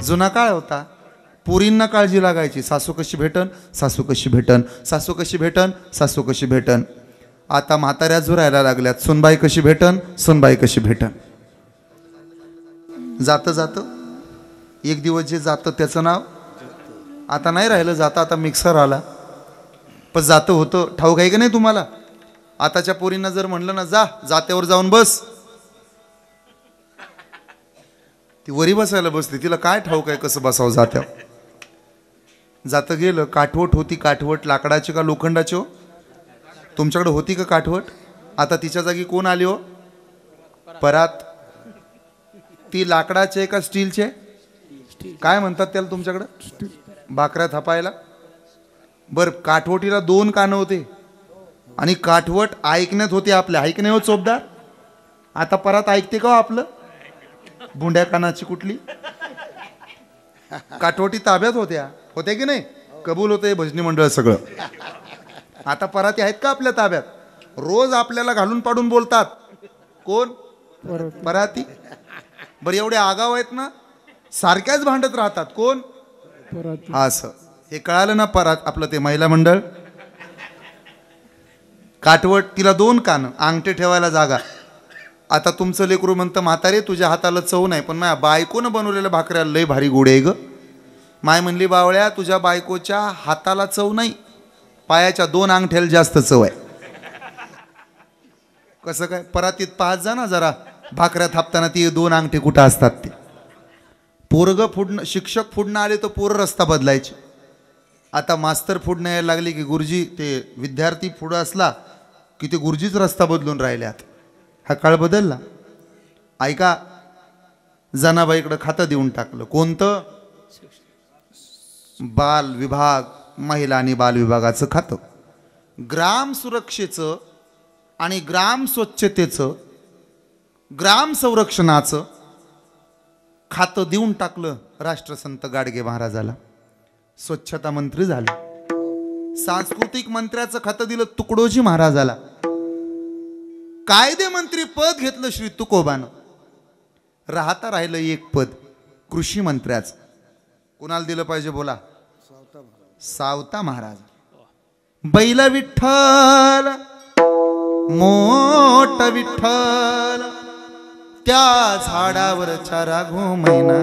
जुना काळ होता. पुरींना काळजी लागायची, सासू कशी भेटन, सासू कशी भेटन, सासू कशी भेटन, सासू कशी भेटन. आता म्हाताऱ्या झुरायला लागल्यात, सुनबाई कशी भेटन, सुनबाई कशी भेटन. जातं जातं एक दिवस जे जातं त्याचं नाव आता नाही राहिलं. जातं आता मिक्सर आला, पण जातं होतं ठाऊक आहे का नाही तुम्हाला? आताच्या पोरींना जर म्हणलं ना जा जात्यावर जाऊन बस, ती वरी बसायला बसली. तिला काय ठाऊक आहे कसं बसावं जात्यावर. जातं गेलं. काठवट होती, काठवट लाकडाची का लोखंडाची हो? तुमच्याकडे होती का काठवट? आता तिच्या जागी कोण आली हो? परात. ती लाकडाचे का स्टीलचे? काय म्हणतात त्याला तुमच्याकडं? भाकऱ्या थापायला. बर, काठवटीला 2 कानं होते आणि काठवट ऐकण्यात होते आपल्या. ऐकणे हो चोपदार. आता परात ऐकते का हो आपलं? भुंड्या कानाची कुठली? काठवटी ताब्यात होत्या, होत्या की नाही? कबूल होते भजनी मंडळ सगळं. आता पराती आहेत का आपल्या ताब्यात? रोज आपल्याला घालून पाडून बोलतात. कोण? पराती. बरं, एवढे आगाव आहेत ना, सारख्याच भांडत राहतात. कोण? असं हे कळालं ना? परात आपलं ते महिला मंडळ. काठवट, तिला 2 कान, अंगठे ठेवायला जागा. आता तुमचं लेकरू म्हणतं म्हातारे तुझ्या हाताला चव नाही, पण माझ्या बायकोनं बनवलेल्या भाकऱ्या लय भारी गोड आहे ग. माय म्हणली बावळ्या तुझ्या बायकोच्या हाताला चव नाही, पायाच्या 2 अंगठ्याला जास्त चव आहे. कसं काय? परातीत पाहत जा ना जरा, भाकऱ्या थापताना ती 2 अंगठे कुठं असतात ते. पोरग फुडणं, शिक्षक फुडणं आले तर पोरं रस्ता बदलायचे. आता मास्तर फुडणं यायला लागले की गुरुजी, ते विद्यार्थी पुढं असला की ते गुरुजीच रस्ता बदलून राहिल्यात. हा काळ बदलला. ऐका, जनाबाईकडं खातं देऊन टाकलं. कोणतं? बाल विभाग, महिला आणि बाल विभागाचं खातं. ग्राम सुरक्षेचं आणि ग्राम स्वच्छतेचं, ग्राम संरक्षणाचं खातं देऊन टाकलं राष्ट्रसंत गाडगे महाराजाला. स्वच्छता मंत्री झाले. सांस्कृतिक मंत्र्याचं खातं दिलं तुकडोजी महाराजाला. कायदे मंत्री पद घेतलं श्री तुकोबानं. राहता राहिलं एक पद कृषी मंत्र्याचं. कुणाला दिलं पाहिजे बोला? सावता महाराज. बैला विठ्ठल मोठ विठ्ठल, त्या झाडावरच्या राघो मैना,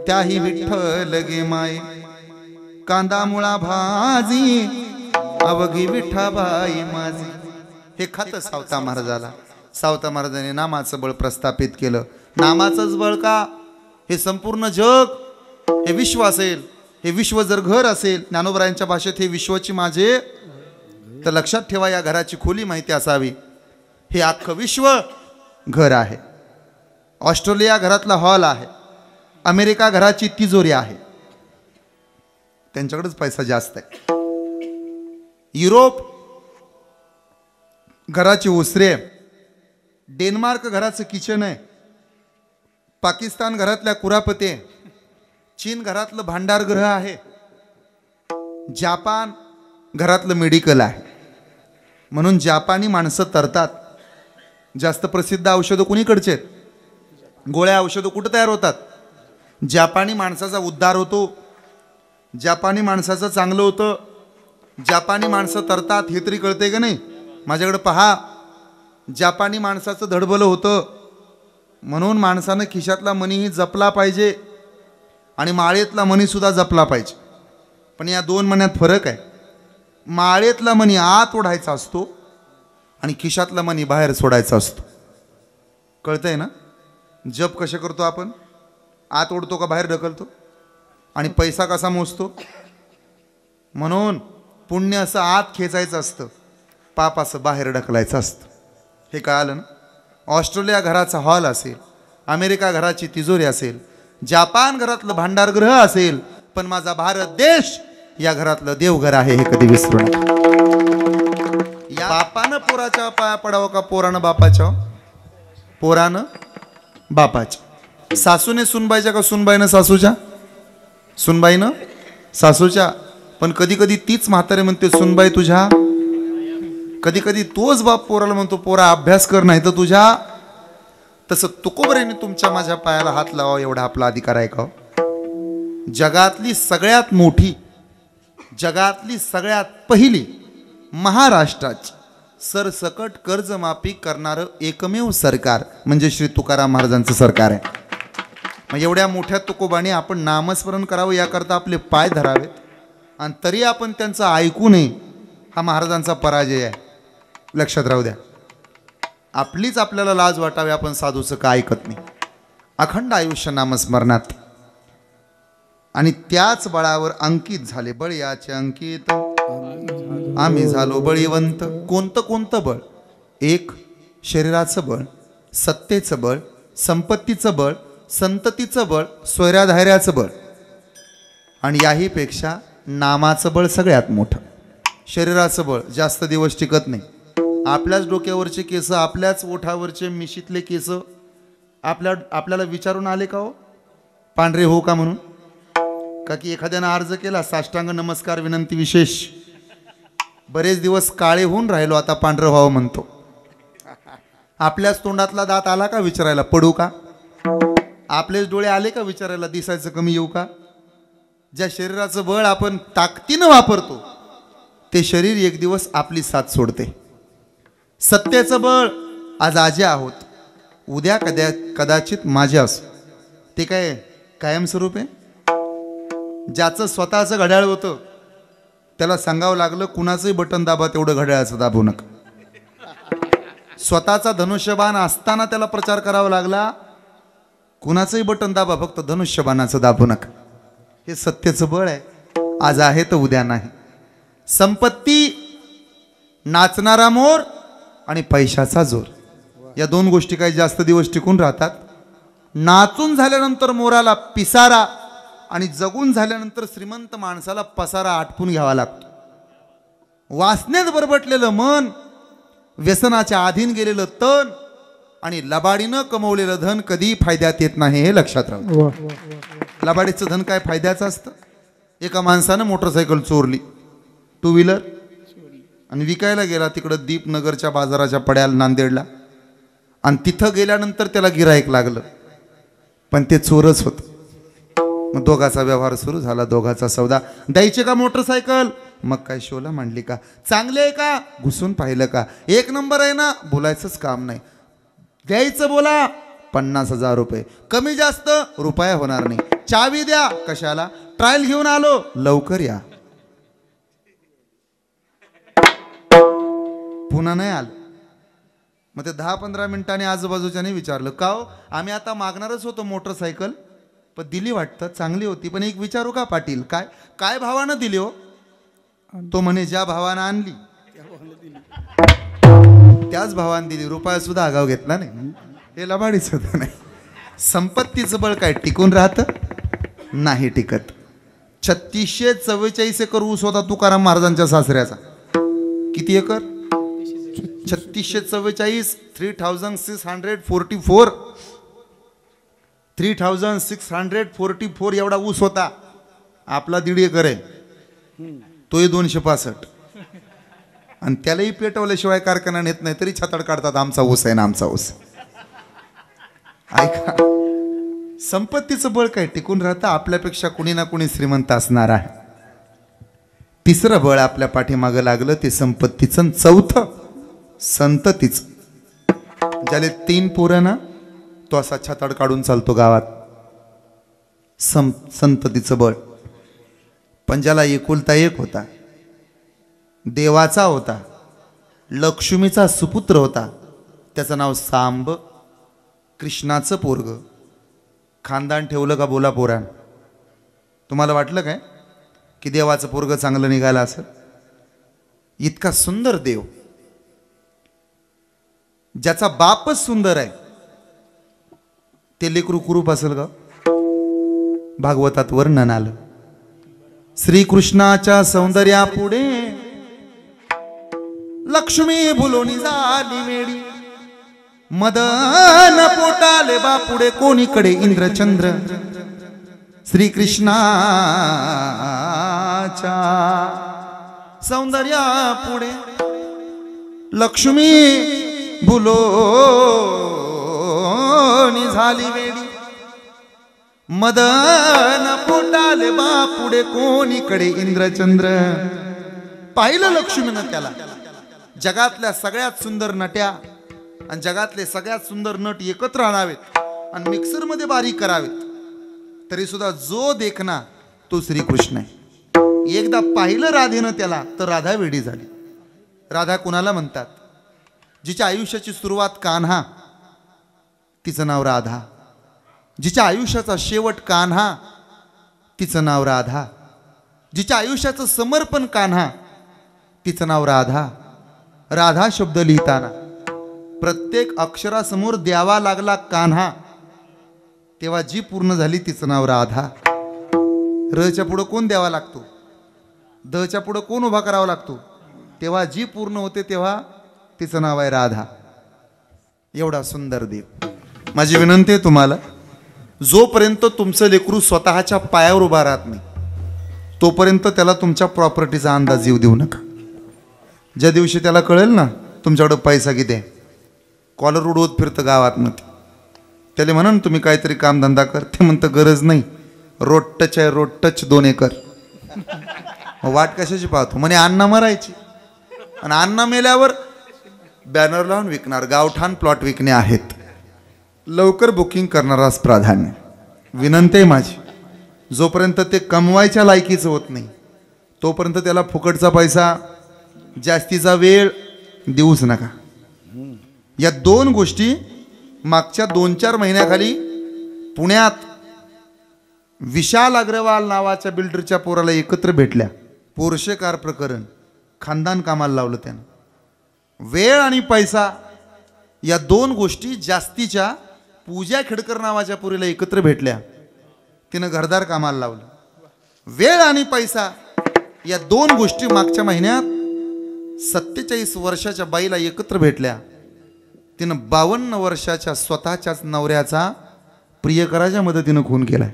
त्याही विठ्ठल गे माय. कांदा मुळा भाजी अवघी विठाबाई माझी. हे खातं सावता महाराजाला. सावता महाराजांनी नामाचं बळ प्रस्थापित केलं. नामाचंच बळ का? हे संपूर्ण जग, हे विश्व असेल, हे विश्व जर घर असेल, ज्ञानोबरायांच्या भाषेत हे विश्वाची माझे, तर लक्षात ठेवा या घराची खोली माहिती असावी. हे अख्खं विश्व घर आहे. ऑस्ट्रेलिया घरातला हॉल आहे. अमेरिका घराची तिजोरी आहे. त्यांच्याकडेच पैसा जास्त आहे. युरोप घराची ओसरी आहे. डेन्मार्क घराचं किचन आहे. पाकिस्तान घरातल्या कुरापती आहे. चीन घरातलं भांडारगृह आहे. जापान घरातलं मेडिकल आहे. म्हणून जापानी माणसं तरतात. जास्त प्रसिद्ध औषधं कुणीकडचे आहेत? गोळ्या औषधं कुठं तयार होतात? जापानी माणसाचा उद्धार होतो. जापानी माणसाचं चांगलं होतं. जापानी माणसं तरतात. हे तरी कळते का नाही? माझ्याकडे पहा. जापानी माणसाचं धडबलं होतं. म्हणून माणसानं खिशातला मनीही जपला पाहिजे आणि माळेतला मनीसुद्धा जपला पाहिजे. पण या 2 मण्यात फरक आहे. माळेतला मनी आत ओढायचा असतो आणि खिशातला मनी बाहेर सोडायचा असतो. कळतंय ना? जप कसे करतो आपण? आत ओढतो का बाहेर ढकलतो? आणि पैसा कसा मोजतो? म्हणून पुण्य असं आत खेचायचं असतं, पाप असं बाहेर ढकलायचं असतं. हे कळालं ना? ऑस्ट्रेलिया घराचा हॉल असेल, अमेरिका घराची तिजोरी असेल, जापान घरातलं भांडारगृह असेल, पण माझा भारत देश या घरातलं देवघर आहे. हे कधी विसरू नका. या बापानं पोराच्या पाया पडावं का पोरानं बापाच्या? पोरानं बापाच्या. सासूने सुनबाईच्या का सुनबाईनं सासूच्या? सुनबाईनं सासूच्या. पण कधी कधी तीच म्हातारे म्हणते सुनबाई तुझ्या. कधी कधी तोच बाप पोराला म्हणतो पोरा अभ्यास कर नाही तर तुझ्या. तसं तुकोबरेने तुमच्या माझ्या पायाला हात लावा एवढा आपला अधिकार आहे का? जगातली सगळ्यात मोठी, जगातली सगळ्यात पहिली महाराष्ट्राची सरसकट कर्जमाफी करणारं एकमेव सरकार म्हणजे श्री तुकाराम महाराजांचं सरकार आहे. मग एवढ्या मोठ्या तुकोबाने आपण नामस्मरण करावं याकरता आपले पाय धरावेत आणि तरी आपण त्यांचं ऐकू नये, हा महाराजांचा पराजय आहे. लक्षात राहू द्या. आपलीच आपल्याला लाज वाटावी, आपण साधूचं का ऐकत नाही. अखंड आयुष्य नामस्मरणात आणि त्याच बळावर अंकित झाले. बळ याचे अंकित आम्ही झालो बळीवंत. कोणतं कोणतं बळ? एक शरीराचं बळ, सत्तेचं बळ, संपत्तीचं बळ, संततीचं बळ, स्वैराधैर्याचं बळ आणि याही पेक्षा नामाचं बळ सगळ्यात मोठं. शरीराचं बळ जास्त दिवस टिकत नाही. आपल्याच डोक्यावरचे केस, आपल्याच ओठावरचे मिशीतले केस आपल्याला विचारून आले का हो पांढरे हो का म्हणून? का की एखाद्यानं अर्ज केला साष्टांग नमस्कार विनंती विशेष, बरेच दिवस काळे होऊन राहिलो आता पांढरं व्हावं म्हणतो. आपल्याच तोंडातला दात आला का विचारायला पडू का? आपलेच डोळे आले का विचारायला दिसायचं कमी येऊ का? ज्या शरीराचं बळ आपण ताकदीनं वापरतो ते शरीर एक दिवस आपली साथ सोडते. सत्तेचं बळ आज आजे आहोत, उद्या कदाचित माझे असो. ते काय कायमस्वरूप आहे? ज्याचं स्वतःचं घड्याळ होतं त्याला सांगावं लागलं कुणाचंही बटन दाबा, तेवढं घड्याळाचं दाबू नका. स्वतःचा धनुष्यबाण असताना त्याला प्रचार करावा लागला, कुणाचंही बटन दाबा, फक्त धनुष्यबाणाचं दाबू नका. हे सत्तेचं बळ आहे. आज आहे तर उद्या नाही. संपत्ती, नाचणारा मोर आणि पैशाचा जोर, या दोन गोष्टी काही जास्त दिवस टिकून राहतात. नाचून झाल्यानंतर मोराला पिसारा आणि जगून झाल्यानंतर श्रीमंत माणसाला पसारा आटपून घ्यावा लागतो. वासनेत बरबटलेलं मन, व्यसनाच्या अधीन गेलेलं तन आणि लबाडीनं कमवलेलं धन कधी फायद्यात येत नाही, हे लक्षात राहू. लबाडीचं धन काय फायद्याचं असतं? एका माणसानं मोटरसायकल चोरली, टू व्हीलर, आणि विकायला गेला तिकडं दीपनगरच्या बाजाराच्या पड्याला नांदेडला, आणि तिथं गेल्यानंतर त्याला गिराईक लागलं, पण ते चोरच होतं. मग दोघाचा व्यवहार सुरू झाला, दोघाचा सौदा. द्यायचे का मोटरसायकल? मग काय शोला मांडली का? चांगले आहे का? घुसून पाहिलं का? एक नंबर आहे ना? बोलायचंच काम नाही. द्यायचं बोला 50,000 रुपये, कमी जास्त रुपया होणार नाही. चावी द्या. कशाला? ट्रायल घेऊन आलो, लवकर या. पुन्हा नाही आलं. मग ते 10-15 मिनिटांनी आजूबाजूच्याने विचारलं, का हो आम्ही आता मागणारच होतो मोटरसायकल, पण दिली वाटतं, चांगली होती, पण एक विचारू का पाटील? काय काय भावानं दिली हो? तो म्हणे ज्या भावानं आणली त्याच भावानं दिली, रुपया सुद्धा आगाव घेतला नाही. हे लबाडीच होतं. नाही, संपत्तीचं बळ काय टिकून राहतं? नाही टिकत. 3644 एकर ऊस होता तुकाराम महाराजांच्या सासऱ्याचा. किती एकर? 3644, 3644 एवढा ऊस होता. आपला 1.5 एकर आहे, तोही 265, आणि त्यालाही पेटवल्याशिवाय कारखाना नेत नाही तरी छातड काढतात, आमचा ऊस आहे ना, आमचा ऊस. ऐका, संपत्तीचं बळ काय टिकून राहतं? आपल्यापेक्षा कुणी ना कुणी श्रीमंत असणार आहे. तिसरं बळ आपल्या पाठीमागं लागलं ते संपत्तीचं. चौथं संततीचं. ज्याले 3 पोरं ना, तो असा छातड काढून चालतो गावात. संततीचं बळ. पण ज्याला एकुलता एक होता, देवाचा होता, लक्ष्मीचा सुपुत्र होता, त्याचं नाव सांब, कृष्णाचं पोरग. खानदान ठेवलं का बोला पोरान? तुम्हाला वाटलं काय की देवाचं पोरग चांगलं निघालं असं? इतका सुंदर देव, ज्याचा बापच सुंदर आहे, ते लेकरू कुरूप असेल का? भागवतात वर्णन आलं. श्रीकृष्णाच्या सौंदर्यापुढे लक्ष्मी भुलोनी झाली वेडी. मदन पोटाले बापुडे कोणीकडे इंद्रचंद्र. श्रीकृष्णाच्या सौंदर्यापुढे लक्ष्मी भुलोनी झाली वेडी. मदन पोटाले बापुडे कोणीकडे इंद्रचंद्र. पाहिलं लक्ष्मीनं त्याला. जगातल्या सगळ्यात सुंदर नट्या आणि जगातले सगळ्यात सुंदर नट एकत्र आणावेत आणि मिक्सर मध्ये बारीक करावेत, तरी सुद्धा जो देखना तो श्रीकृष्ण आहे. एकदा पाहिलं राधेनं त्याला तर राधा वेडी झाली. राधा कुणाला म्हणतात? जिच्या आयुष्याची सुरुवात कान्हा, तिचं नाव राधा. जिच्या आयुष्याचा शेवट कान्हा, तिचं नाव राधा. जिच्या आयुष्याचं समर्पण कान्हा, तिचं नाव राधा. राधा शब्द लिहिताना प्रत्येक अक्षरासमोर द्यावा लागला कान्हा, तेव्हा जी पूर्ण झाली तिचं नाव राधा. रच्या पुढं कोण द्यावा लागतो? दच्या पुढं कोण उभा करावा लागतो? तेव्हा जी पूर्ण होते तेव्हा तिचं नाव आहे राधा. एवढा सुंदर देव. माझी विनंती आहे तुम्हाला, जोपर्यंत तुमचं लेकरू स्वतःच्या पायावर उभा राहत नाही तोपर्यंत त्याला तुमच्या प्रॉपर्टीचा अंदाज येऊ देऊ नका. ज्या दिवशी त्याला कळेल ना तुमच्याकडं पैसा किती आहे, कॉलर उडवत फिरतं गावात न, त्याला म्हणा तुम्ही काहीतरी कामधंदा कर. ते म्हणतं गरज नाही, रोड टच आहे, रोड टच 2 एकर. वाट कशाची पाहतो? म्हणे अण्णा मरायची आणि अण्णा मेल्यावर बॅनर लावून विकणार, गावठाण प्लॉट विकणे आहेत, लवकर बुकिंग करणाराच प्राधान्य. विनंती आहे माझी, जोपर्यंत ते कमवायच्या लायकीचं होत नाही तोपर्यंत त्याला फुकटचा पैसा, जास्तीचा वेळ देऊच नका. या 2 गोष्टी मागच्या 2-4 महिन्याखाली पुण्यात विशाल अग्रवाल नावाच्या बिल्डरच्या पोराला एकत्र भेटल्या. पोरशे कार प्रकरण, खानदान कामाला लावलं त्यानं. वेळ आणि पैसा या 2 गोष्टी जास्तीच्या पूजा खेडकर नावाच्या पोरीला एकत्र भेटल्या, तिनं घरदार कामाला लावलं. वेळ आणि पैसा या 2 गोष्टी मागच्या महिन्यात 47 वर्षाच्या बाईला एकत्र भेटल्या, तिनं 52 वर्षाच्या स्वतःच्याच नवऱ्याचा प्रियकराच्या मदतीनं खून केलाय.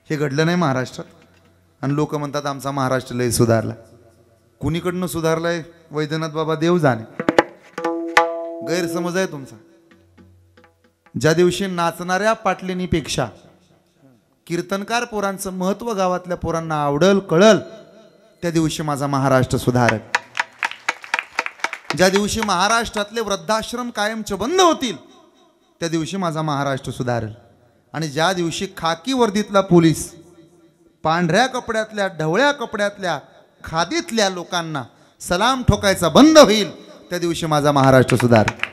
हे घडलं नाही महाराष्ट्रात. आणि लोक म्हणतात आमचा महाराष्ट्र लय सुधारला. कुणीकडनं सुधारलाय वैद्यनाथ बाबा देव जाणे. गैरसमज आहे तुमचा. ज्या दिवशी नाचणाऱ्या पाटलिनीपेक्षा कीर्तनकार पोरांचं महत्व गावातल्या पोरांना आवडल कळल, त्या दिवशी माझा महाराष्ट्र सुधारेल. ज्या दिवशी महाराष्ट्रातले वृद्धाश्रम कायमचे बंद होतील त्या दिवशी माझा महाराष्ट्र सुधारेल. आणि ज्या दिवशी खाकी वर्दीतला पोलीस पांढऱ्या कपड्यातल्या, ढवळ्या कपड्यातल्या, खादीतल्या लोकांना सलाम ठोकायचा बंद होईल त्या दिवशी माझा महाराष्ट्र सुधारेल.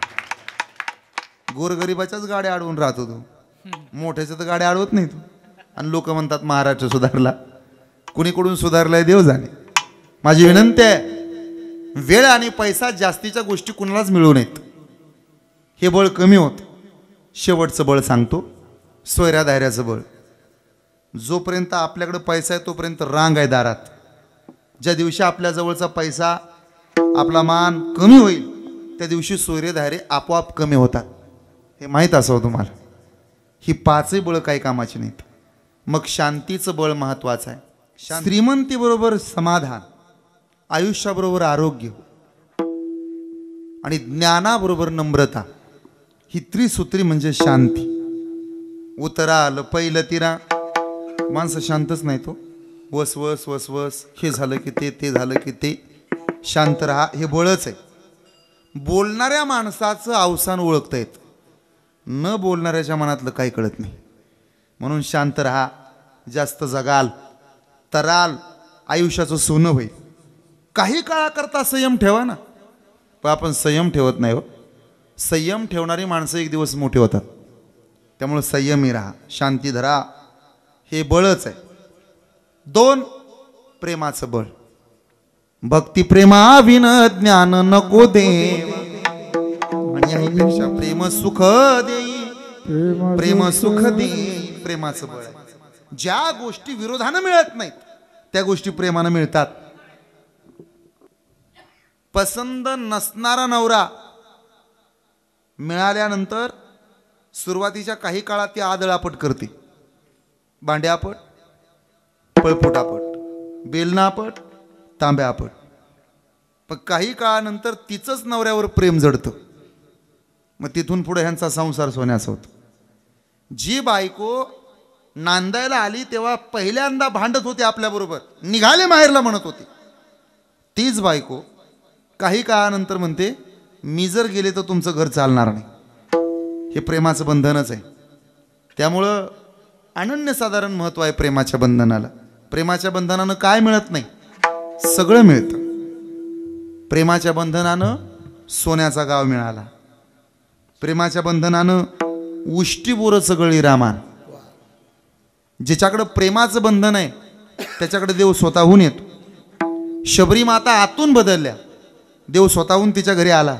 गोरगरिबाच्याच गाड्या अडवून राहतो तू, मोठ्याच्या तर गाड्या अडवत नाही तू. आणि लोक म्हणतात महाराष्ट्र सुधारला. कुणीकडून सुधारलाय देव जाणे. माझी विनंती आहे, वेळ आणि पैसा जास्तीच्या गोष्टी कुणालाच मिळू नयेत. हे बळ कमी होत. शेवटचं बळ सांगतो, सोयऱ्या दायऱ्याचं बळ. जोपर्यंत आपल्याकडे पैसा आहे तोपर्यंत रांग आहे दारात. ज्या दिवशी आपल्या जवळचा पैसा, आपला मान कमी होईल त्या दिवशी सोयरे दायरे आपोआप कमी होतात. हे माहीत असावं तुम्हाला. ही 5ही बळ काही कामाची नाहीत. मग शांतीचं बळ महत्वाचं आहे. श्रीमंतीबरोबर समाधान, आयुष्याबरोबर आरोग्य आणि ज्ञानाबरोबर नम्रता, ही त्रिसूत्री म्हणजे शांती. उतरा आलं पहिलं तिरा, माणसं शांतच नाही तो. वस वस वस वस, हे झालं की ते झालं की ते. शांत राहा हे बळच आहे. बोलणाऱ्या माणसाचं अवसान ओळखता येत, न बोलणाऱ्याच्या मनातलं काही कळत नाही. म्हणून शांत राहा. जास्त जगाल तराल, आयुष्याचं सोनं होईल. काही काळाकरता संयम ठेवा ना. पण आपण संयम ठेवत नाही हो. संयम ठेवणारी माणसं एक दिवस मोठे होतात. त्यामुळे संयमी राहा, शांती धरा, हे बळच आहे. 2 प्रेमाचं बळ. भक्ती प्रेमाविन ज्ञान नको देव, आणि याहीपेक्षा प्रेम सुख देई, प्रेम सुख देई. प्रेमाचं बळ आहे. ज्या गोष्टी विरोधानं मिळत नाहीत त्या गोष्टी प्रेमानं मिळतात. पसंद नसणारा नवरा मिळाल्यानंतर सुरुवातीच्या काही काळात ती आदळापट करते. भांड्यापट, पळपुटापट, बेलनापट, तांब्यापट. पण काही काळानंतर तिचंच नवऱ्यावर प्रेम जडतं. मग तिथून पुढे ह्यांचा संसार सोन्याचा होतो. जी बायको नांदायला आली तेव्हा पहिल्यांदा भांडत होते आपल्याबरोबर, निघाले माहेरला म्हणत होते. तीच बायको काही काळानंतर म्हणते मी जर गेले तर तुमचं घर चालणार नाही. हे प्रेमाचं बंधनच आहे. त्यामुळं अनन्यसाधारण महत्त्व आहे प्रेमाच्या बंधनाला. प्रेमाच्या बंधनानं काय मिळत नाही, सगळं मिळतं. प्रेमाच्या बंधनानं सोन्याचा गाव मिळाला. प्रेमाच्या बंधनानं उष्टी बोरं सगळी रामान. ज्याच्याकडं प्रेमाचं बंधन आहे त्याच्याकडे देव स्वतःहून येतो. शबरी माता आतून बदलल्या, देव स्वतःहून तिच्या घरी आला.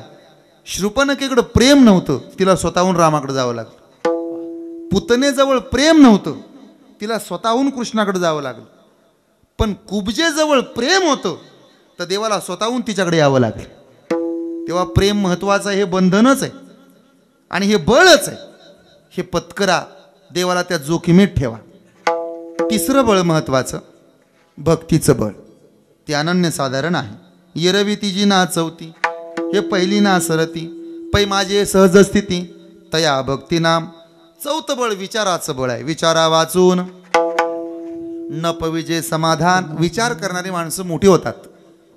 शृपनकेकडं प्रेम नव्हतं, तिला स्वतःहून रामाकडे जावं लागलं. पुतनेजवळ प्रेम नव्हतं, तिला स्वतःहून कृष्णाकडे जावं लागलं. पण कुबजेजवळ प्रेम होतं तर देवाला स्वतःहून तिच्याकडे यावं लागलं. तेव्हा प्रेम महत्वाचं आहे, हे बंधनच आहे आणि हे बळच आहे. हे पत्करा, देवाला त्या जोखमीत ठेवा. तिसरं बळ महत्वाचं, भक्तीचं बळ. ते अनन्यसाधारण आहे. येरवी तिजी ना चौथी, हे पहिली ना सरती, पै माझे सहज स्थिती, तया भक्ती नाम. चौथं बळ विचाराचं बळ आहे. विचारा वाचून न पविजे समाधान. विचार करणारी माणसं मोठी होतात,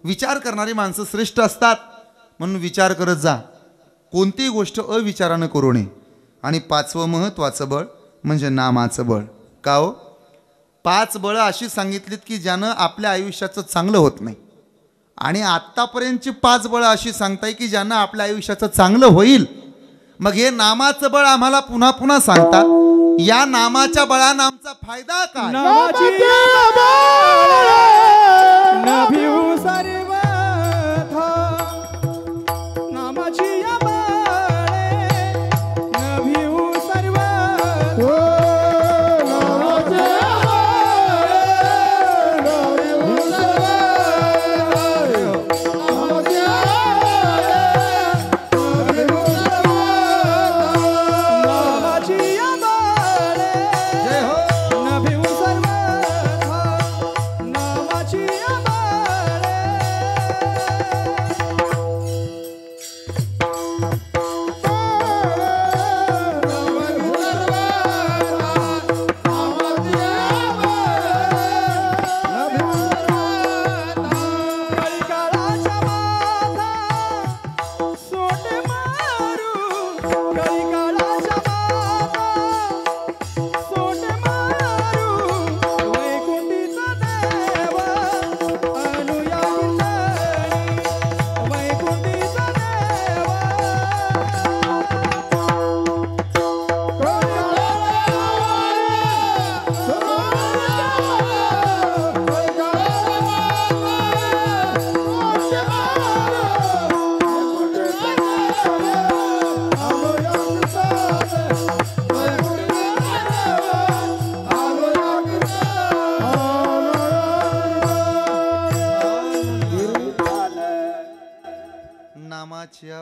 विचार करणारी माणसं श्रेष्ठ असतात. म्हणून विचार करत जा, कोणतीही गोष्ट अविचारानं करू नये. आणि पाचवं महत्वाचं बळ म्हणजे नामाचं बळ. का हो? 5 बळं अशी सांगितलीत की ज्यानं आपल्या आयुष्याचं चांगलं होत नाही. आणि आत्तापर्यंतची 5 बळं अशी सांगताय की ज्यानं आपल्या आयुष्याचं चांगलं होईल. मग हे नामाचं बळ आम्हाला पुन्हा पुन्हा सांगतात. या नामाच्या बळानं आमचा फायदा काय?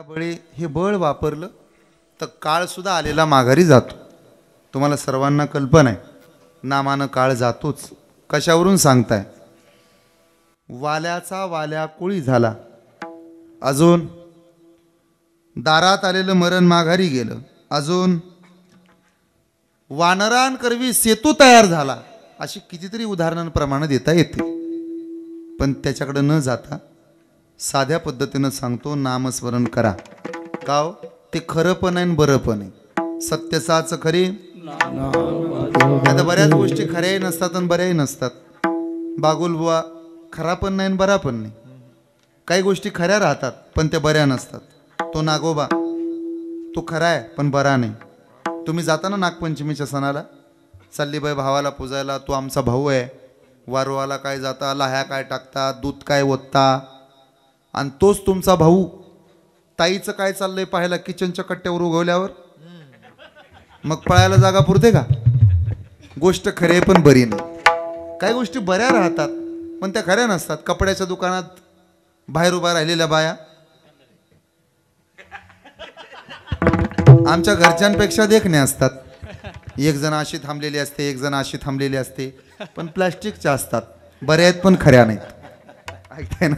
बळे हे बळ वापरलं तर काळ सुद्धा आलेला माघारी जातो. तुम्हाला सर्वांना कल्पना आहे, नामानं काळ जातोच. कशावरून सांगताय? वाल्याचा वाल्या कुळी झाला, अजून दारात आलेलं मरण माघारी गेलं, अजून वानरांकरवी सेतू तयार झाला. अशी कितीतरी उदाहरणांप्रमाणे देता येते. पण त्याच्याकडे न जाता साध्या पद्धतीनं सांगतो, नामस्मरण करा. गाव ते खरं पण आहे बरं पण आहे. सत्यसाच खरे. आता बऱ्याच गोष्टी खऱ्याही नसतात आणि बऱ्याही नसतात. बागुलबुवा खरा पण नाही बरा पण नाही. काही गोष्टी खऱ्या राहतात पण त्या बऱ्या नसतात. तो नागोबा तो खरा आहे पण बरा नाही. तुम्ही जाता ना नागपंचमीच्या सणाला, चालली बाई भावाला पूजायला, तो आमचा भाऊ आहे, वारवाला काय जाता, लाह्या काय टाकता, दूध काय ओतता, आणि तोच तुमचा भाऊ ताईचं काय चाललंय पाहायला किचनच्या कट्ट्यावर उगवल्यावर मग पळायला जागा पुरते का? गोष्ट खरी आहे पण बरी नाही. काही गोष्टी बऱ्या राहतात पण त्या खऱ्या नसतात. कपड्याच्या दुकानात बाहेर उभा राहिलेल्या बाया आमच्या घरच्यांपेक्षा देखणे असतात. एक जण अशी थांबलेली असते, एक जण अशी थांबलेली असते, पण प्लास्टिकच्या असतात. बऱ्या आहेत पण खऱ्या नाहीत. ऐकताय ना?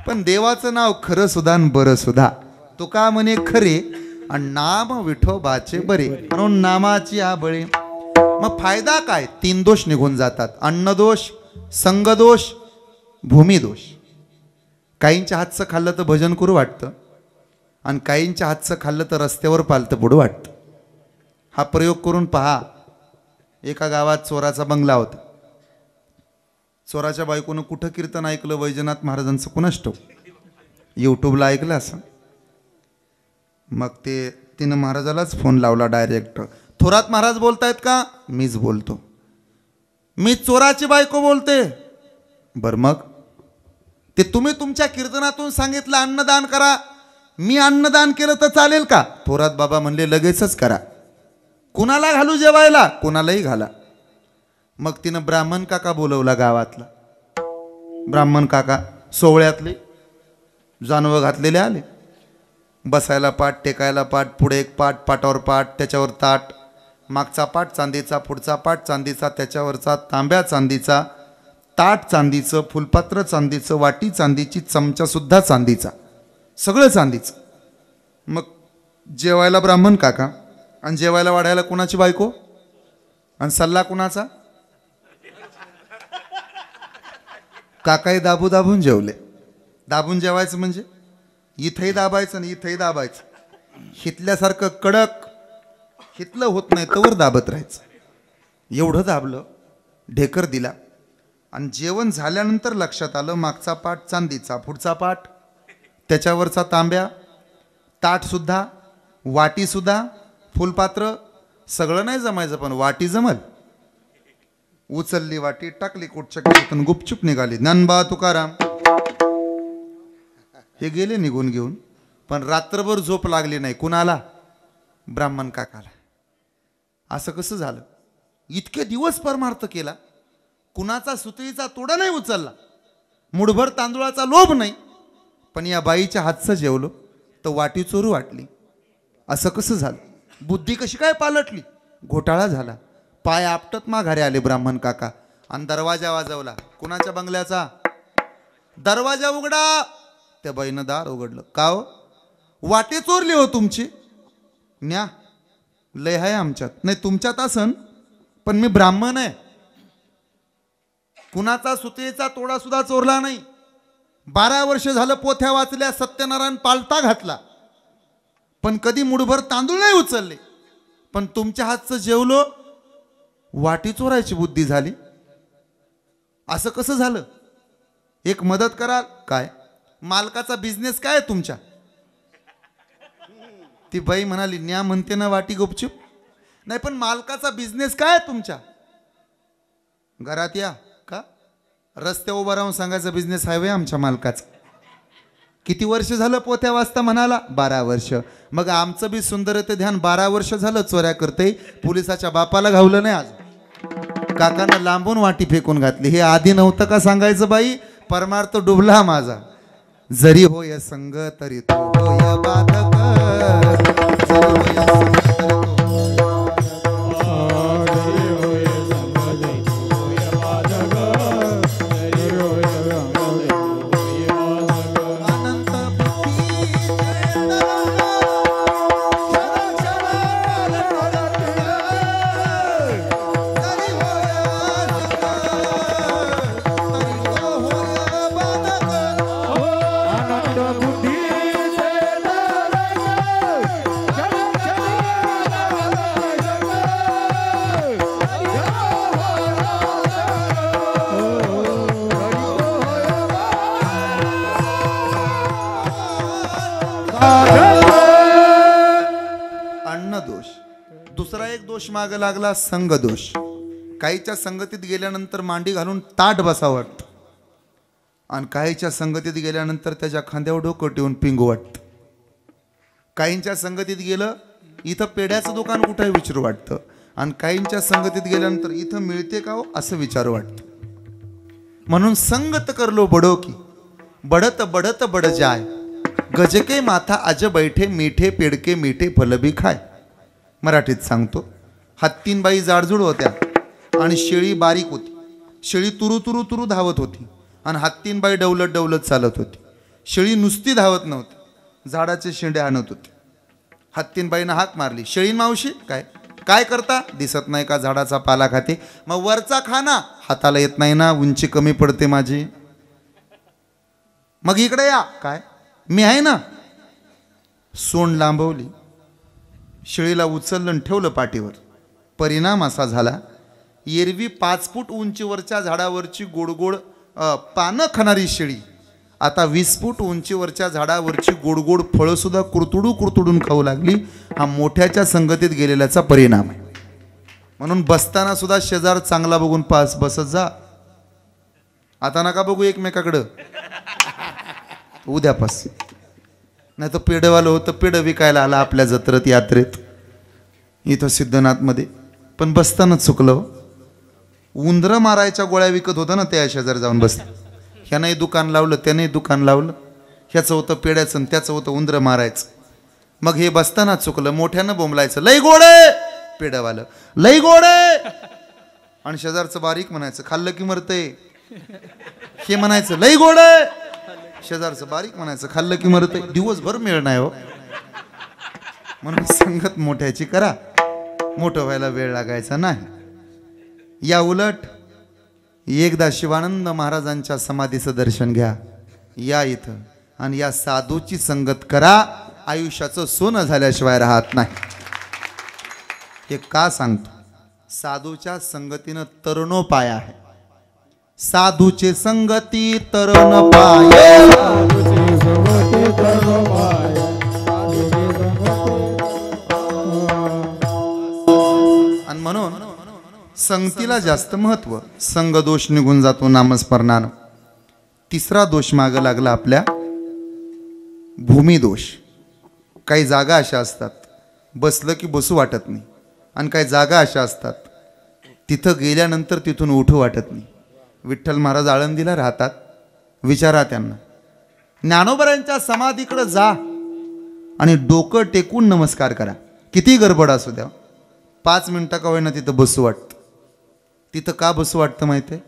पण देवाचं नाव खरं सुद्धा आणि बरं सुद्धा. तो का म्हणे खरे आणि नाम विठोबाचे बरे, म्हणून नामाची आ बळे. मग फायदा काय? 3 दोष निघून जातात. अन्नदोष, संगदोष, भूमिदोष. काहींच्या हातचं खाल्लं तर भजन करू वाटतं आणि काहींच्या हातचं खाल्लं तर रस्त्यावर पालतं पुढं वाटतं. हा प्रयोग करून पहा. एका गावात चोराचा बंगला होता. चोराच्या बायकोनं कुठं कीर्तन ऐकलं वैजनाथ महाराजांचं कुणास ठाऊक, यूट्यूबला ऐकलं असं. मग तिनं महाराजालाच फोन लावला डायरेक्ट. थोरात महाराज बोलतायत का? मीच बोलतो. मी चोराची बायको बोलते. बर मग ते तुम्ही तुमच्या कीर्तनातून सांगितलं अन्नदान करा, मी अन्नदान केलं तर चालेल का? थोरात बाबा म्हणले लगेचच करा. कुणाला घालू जेवायला? कुणालाही घाला. मग तिनं ब्राह्मण काका बोलवला गावातला. ब्राह्मण काका सोवळ्यातले जानवं घातलेले आले. बसायला पाठ, टेकायला पाठ, पुढे एक पाठ, पाटावर पाठ, त्याच्यावर ताट, मागचा पाठ चांदीचा, पुढचा पाठ चांदीचा, त्याच्यावरचा तांब्या चांदीचा, ताट चांदीचं, फुलपात्र चांदीचं, वाटी चांदीची, चमचासुद्धा चांदीचा, सगळं चांदीचं. मग जेवायला ब्राह्मण काका आणि जेवायला वाढायला कुणाची बायको आणि सल्ला कुणाचा? काकाही दाबू दाबून जेवले. दाबून जेवायचं म्हणजे इथंही दाबायचं आणि इथंही दाबायचं. हितल्यासारखं कडक हितलं होत नाही तवर दाबत राहायचं. एवढं दाबलं, ढेकर दिला आणि जेवण झाल्यानंतर लक्षात आलं मागचा पाठ चांदीचा, पुढचा पाठ, त्याच्यावरचा तांब्या, ताटसुद्धा, वाटीसुद्धा, फुलपात्र सगळं नाही जमायचं पण वाटी जमल. उचलली वाटी, टाकली कुठच्या खिशातून, गुपचूप निघाली. ज्ञानबा तुकाराम हे गेले निघून घेऊन. पण रात्रभर झोप लागली नाही. कुणाला? ब्राह्मण काकाला. असं कसं झालं? इतके दिवस परमार्थ केला, कुणाचा सुतळीचा तोडा नाही उचलला, मुठभर तांदूळाचा लोभ नाही, पण या बाईच्या हातचं जेवलो तर वाटी चोरू वाटली. असं कसं झालं? बुद्धी कशी काय पालटली? घोटाळा झाला. पाय आपटत माघारे आले ब्राह्मण काका आणि दरवाजा वाजवला. कुणाच्या बंगल्याचा? दरवाजा उघडा. त्या बाईनं दार उघडलं. का हो? वाटे चोरली हो तुमची? न्या लय आहे आमच्यात. नाही तुमच्यात असन, पण मी ब्राह्मण आहे. कुणाचा सुतेचा तोडा सुद्धा चोरला नाही. 12 वर्ष झालं पोथ्या वाचल्या, सत्यनारायण पालता घातला, पण कधी मुठभर तांदूळ नाही उचलले. पण तुमच्या हातचं जेवलो, वाटी चोरायची बुद्धी झाली. असं कसं झालं? एक मदत कराल काय? मालकाचा बिझनेस काय आहे तुमच्या? ती बाई म्हणाली, न्या म्हणते ना वाटी गुपचूप. नाही पण मालकाचा बिझनेस काय आहे तुमच्या? घरात या का? रस्ते उभा राहून सांगायचा बिझनेस हायवे आमच्या मालकाचा. किती वर्ष झालं पोथ्या वाचता म्हणाला? 12 वर्ष. मग आमचं बी सुंदरते ध्यान 12 वर्ष झालं चोऱ्या करते, पोलिसाच्या बापाला घावलं नाही. आज काकांना लांबून वाटी फेकून घातली. हे आधी नव्हतं का सांगायचं बाई? परमार्थ डुबला माझा. जरी होय संग तरी तो होय बाधक, जरी होय संग तरी अन्नदोष. दुसरा एक दोष माग लागला, संग दोष. काहीच्या संगतीत गेल्यानंतर मांडी घालून ताट बसावं वाटतं आणि काहीच्या संगतीत गेल्यानंतर त्याच्या खांद्यावर डोकं ठेवून पिंगू वाटतं. काहींच्या संगतीत गेलं इथं पेढ्याचं दुकान कुठं आहे विचारू वाटतं आणि काहींच्या संगतीत गेल्यानंतर इथं मिळते का हो असं विचारू वाटतं. म्हणून संगत करलो बडो की बढत बढत बड जाय, गजके माथा अज बैठे मीठे पेडके मीठे फल भी खाय. मराठीत सांगतो. हत्तींबाई जाडजूड होत्या आणि शेळी बारीक होती. शेळी तुरु तुरु तुरु धावत होती आणि हत्तींबाई डवलत डवलत चालत होती. शेळी नुसती धावत नव्हती, झाडाचे शेंडे आणत होती. हत्तींबाईनं हाक मारली, शेळी मावशी काय काय करता? दिसत नाही का झाडाचा पाला खाते? मग वरचा खा ना. हाताला येत नाही ना, उंची कमी पडते माझी. मग इकडे या. काय मी आहे ना. सोंड लांबवली, शेळीला उचललं आणि ठेवलं पाठीवर. परिणाम असा झाला, एरवी 5 फूट उंचीवरच्या झाडावरची गोडगोड पानं खाणारी शेळी आता 20 फूट उंचीवरच्या झाडावरची गोडगोड फळं सुद्धा कुरतुडून खाऊ लागली. हा मोठ्याच्या संगतीत गेलेल्याचा परिणाम आहे. म्हणून बसताना सुद्धा शेजार चांगला बघून पास बसत जा. आता नका बघू एकमेकाकडं, उद्यापास. नाही तर पेढवालं होतं, पेढं विकायला आला आपल्या जत्रेत यात्रेत इथं सिद्धनाथमध्ये, पण बसताना चुकलं. उंदरं मारायच्या गोळ्या विकत होतं ना, त्या शेजारी जाऊन बसलं. ह्यानंही दुकान लावलं, त्यानंही दुकान लावलं. ह्याचं होतं पेढ्याचं, त्याचं होतं उंदरं मारायचं. मग हे बसताना चुकलं, मोठ्यानं बोंबलायचं, लई गोडे. पेढवालं लई गोडे, आणि शेजारचं बारीक म्हणायचं, खाल्लं की मरते. हे म्हणायचं लई गोडे, शेजारचं बारीक म्हणायचं, खाल्लं की मरते. दिवसभर मिळ नाही हो. म्हणून संगत मोठ्याची करा, मोठं व्हायला वेळ लागायचा नाही. या उलट एकदा शिवानंद महाराजांच्या समाधीचं दर्शन घ्या, या इथं, आणि या साधूची संगत करा. आयुष्याचं सोनं झाल्याशिवाय राहत नाही. हे का सांगतो? साधूच्या संगतीनं तरुणोपाय आहे. साधूचे संगती तरुण पाय. आणि म्हणून संगतीला जास्त महत्व. संग दोष निघून जातो नामस्मरणानं. तिसरा दोष मागं लागला आपल्या, भूमी दोष. काही जागा अशा असतात बसलं की बसू वाटत नाही, आणि काही जागा अशा असतात तिथं गेल्यानंतर तिथून उठू वाटत नाही. विठ्ठल महाराज आळंदीला राहतात, विचारा त्यांना. ज्ञानोबरांच्या समाधीकडे जा आणि डोकं टेकून नमस्कार करा. किती गडबड असू द्या, 5 मिनिटं का होईना तिथं बसू वाटतं. तिथं का बसू वाटतं माहिती आहे?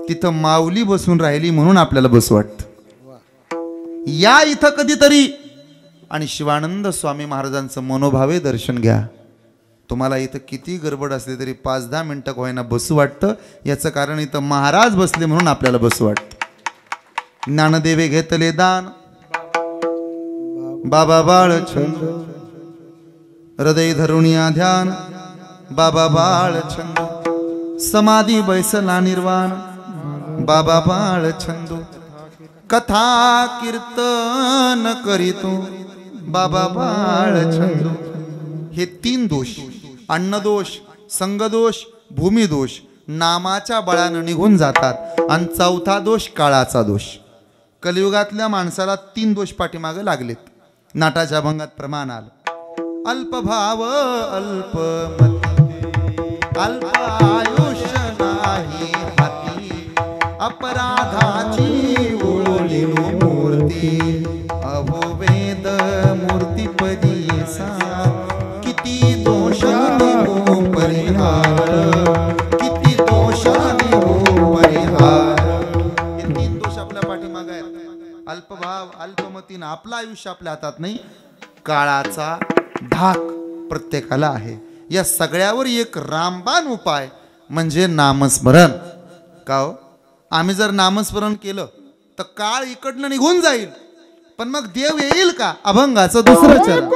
तिथं माऊली बसून राहिली म्हणून आपल्याला बसू वाटतं. या इथं कधीतरी आणि शिवानंद स्वामी महाराजांचं मनोभावे दर्शन घ्या. तुम्हाला इथं किती गडबड असली तरी 5-10 मिनिटं का होईना बसू वाटतं. याचं कारण इथं महाराज बसले म्हणून आपल्याला बसू वाटतं. ज्ञानदेवे घेतले दान, बाबा बाळचंद. हृदय धरुणिया ध्यान, बाबा बाळचंद. समाधी बैसला निर्वाण, बाबा बाळचंद. कथा कीर्तन करीतो, बाबा बाळचंद. हे 3 दोष, अन्नदोष, संगदोष, भूमिदोष, नामाच्या बळानं निघून जातात. आणि 4था दोष काळाचा दोष. कलियुगातल्या माणसाला 3 दोष पाठीमागे लागलेत. नाटाच्या भंगात प्रमाण आलं. अल्पभाव, अल्पमती, अल्प आयुष्य नाही हाती. अपराधाची ओळी मूर्ती, अहो वेद मूर्ती परीसा. किती दोष देऊ परिहार, किती दोष देऊ परिहार. हे 3 दोष आपल्या पाठीमागे आहेत. अल्पभाव, अल्पमतीनं आपलं आयुष्य आपल्या हातात नाही. काळाचा धाक प्रत्येकाला आहे. या सगळ्यावर एक रामबाण उपाय म्हणजे नामस्मरण. का हो? आम्ही जर नामस्मरण केलं तर काळ इकडनं निघून जाईल, पण मग देव येईल का? अभंगाचं 2रं चरण.